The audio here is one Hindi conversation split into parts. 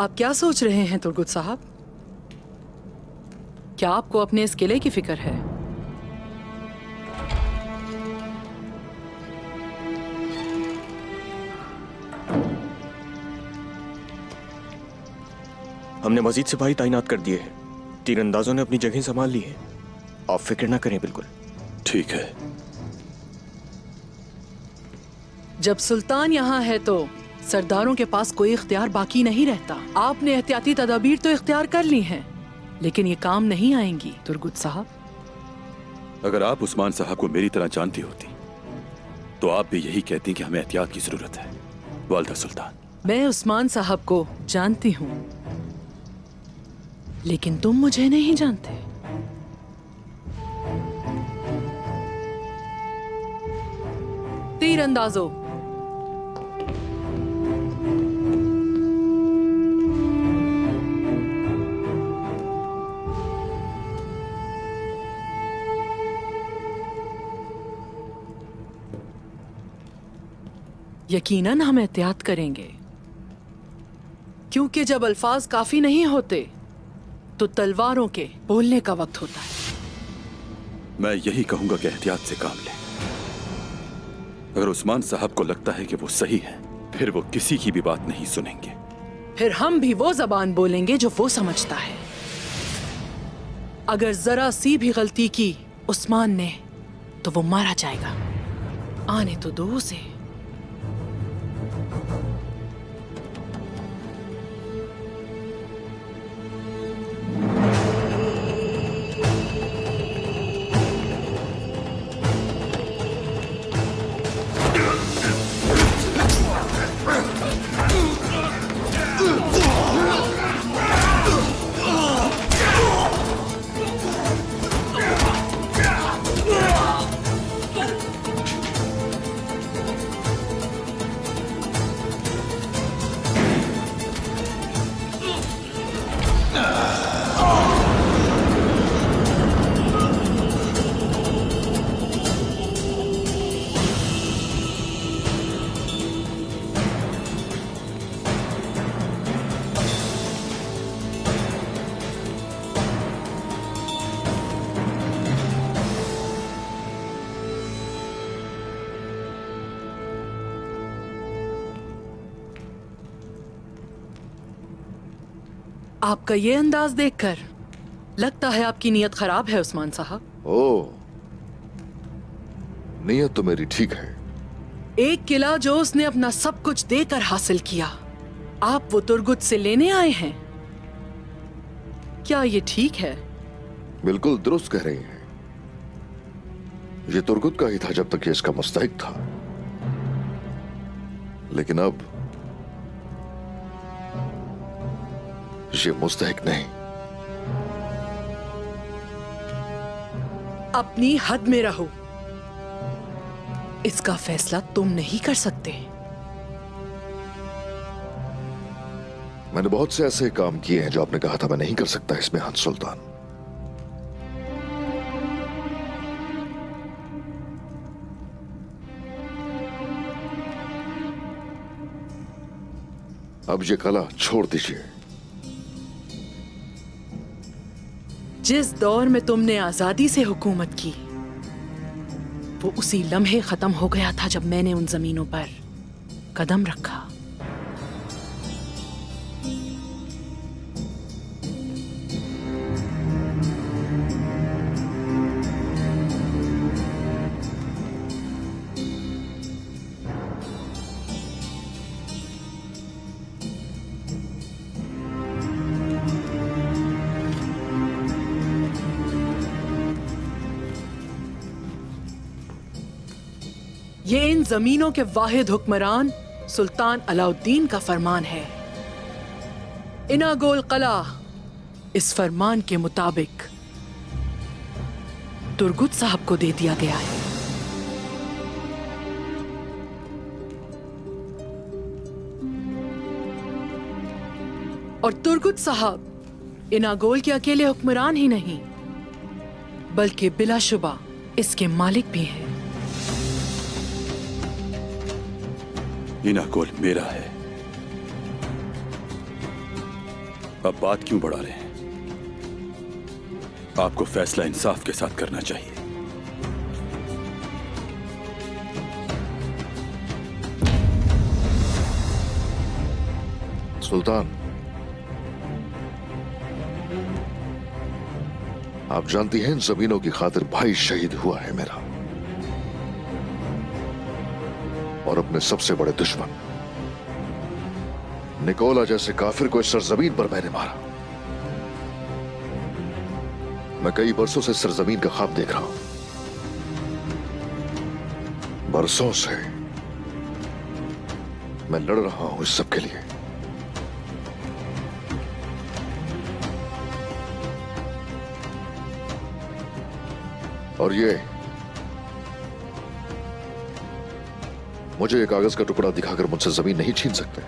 आप क्या सोच रहे हैं तुर्गुत साहब? क्या आपको अपने इस किले की फिक्र है? हमने मजीद सिपाही तैनात कर दिए हैं। तीरंदाजों ने अपनी जगह संभाल ली है। आप फिक्र ना करें। बिल्कुल ठीक है। जब सुल्तान यहाँ है तो सरदारों के पास कोई इख्तियार बाकी नहीं रहता। आपने एहतियाती तदाबीर तो इख्तियार कर ली हैं, लेकिन ये काम नहीं आएंगी तुर्गुत साहब। अगर आप उस्मान साहब को मेरी तरह जानती होती तो आप भी यही कहती कि हमें एहतियात की जरूरत है। वालिदा सुल्तान, मैं उस्मान साहब को जानती हूँ, लेकिन तुम मुझे नहीं जानते। तीरंदाजों, यकीनन हम एहतियात करेंगे, क्योंकि जब अल्फाज काफी नहीं होते तो तलवारों के बोलने का वक्त होता है। मैं यही कहूंगा कि एहतियात से काम लें। अगर उस्मान साहब को लगता है कि वो सही है, फिर वो किसी की भी बात नहीं सुनेंगे। फिर हम भी वो जबान बोलेंगे जो वो समझता है। अगर जरा सी भी गलती की उस्मान ने तो वो मारा जाएगा। आने तो दो उसे। आपका ये अंदाज देखकर लगता है आपकी नीयत खराब है उस्मान साहब। ओह, नीयत तो मेरी ठीक है। एक किला जो उसने अपना सब कुछ देकर हासिल किया, आप वो तुर्गुत से लेने आए हैं। क्या ये ठीक है? बिल्कुल दुरुस्त कह रही हैं। ये तुर्गुत का ही था जब तक ये इसका मुस्तहिक था, लेकिन अब ये मुस्तहिक नहीं। अपनी हद में रहो। इसका फैसला तुम नहीं कर सकते। मैंने बहुत से ऐसे काम किए हैं जो आपने कहा था मैं नहीं कर सकता इसमें हंस सुल्तान। अब ये कला छोड़ दीजिए। जिस दौर में तुमने आजादी से हुकूमत की, वो उसी लम्हे खत्म हो गया था जब मैंने उन जमीनों पर कदम रखा। ये इन जमीनों के वाहिद हुक्मरान सुल्तान अलाउद्दीन का फरमान है। इनागोल कला इस फरमान के मुताबिक तुर्गुत साहब को दे दिया गया है। और तुर्गुत साहब इनागोल के अकेले हुक्मरान ही नहीं, बल्कि बिलाशुबा इसके मालिक भी हैं। इनागोल मेरा है अब बात क्यों बढ़ा रहे हैं? आपको फैसला इंसाफ के साथ करना चाहिए। सुल्तान, आप जानती हैं इन जमीनों की खातिर भाई शहीद हुआ है मेरा, और अपने सबसे बड़े दुश्मन निकोला जैसे काफिर को इस सरजमीन पर मैंने मारा। मैं कई बरसों से सरजमीन का ख्वाब देख रहा हूं, बरसों से मैं लड़ रहा हूं इस सब के लिए। और ये मुझे एक कागज का टुकड़ा दिखाकर मुझसे जमीन नहीं छीन सकते।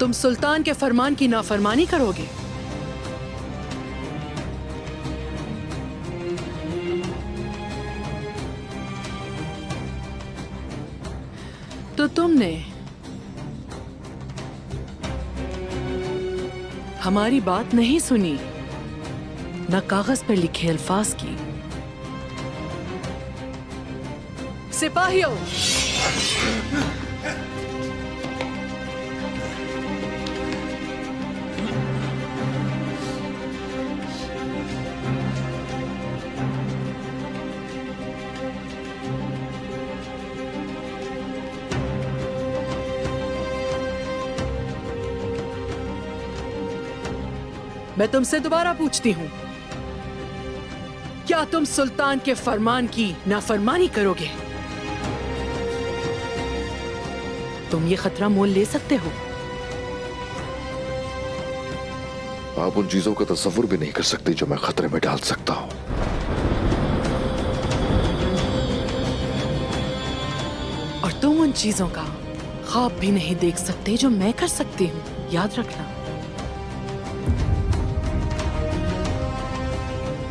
तुम सुल्तान के फरमान की नाफरमानी करोगे? तो तुमने हमारी बात नहीं सुनी, न कागज पर लिखे अल्फाज की। सिपाहियों, मैं तुमसे दोबारा पूछती हूं, क्या तुम सुल्तान के फरमान की नाफरमानी करोगे? तुम ये खतरा मोल ले सकते हो। आप उन चीजों का तस्वुर भी नहीं कर सकती जो मैं खतरे में डाल सकता हूं। और तुम उन चीजों का ख्वाब भी नहीं देख सकते जो मैं कर सकती हूं। याद रखना,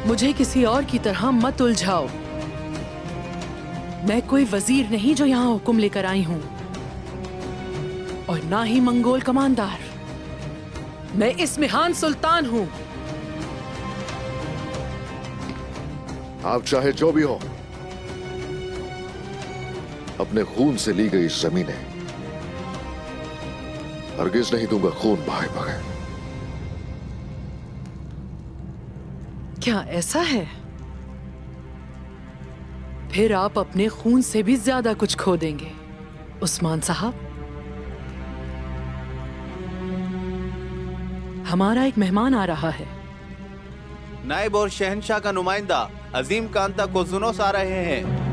मुझे किसी और की तरह मत उलझाओ। मैं कोई वजीर नहीं जो यहां हुक्म लेकर आई हूं, और ना ही मंगोल कमांडर। मैं इस्मिहान सुल्तान हूं। आप चाहे जो भी हो, अपने खून से ली गई जमीनें हरगिज नहीं दूंगा खून बहाए बगैर। क्या ऐसा है? फिर आप अपने खून से भी ज्यादा कुछ खो देंगे उस्मान साहब। हमारा एक मेहमान आ रहा है। नायब और शहंशाह का नुमाइंदा अजीम कांता को सुनोस आ रहे हैं।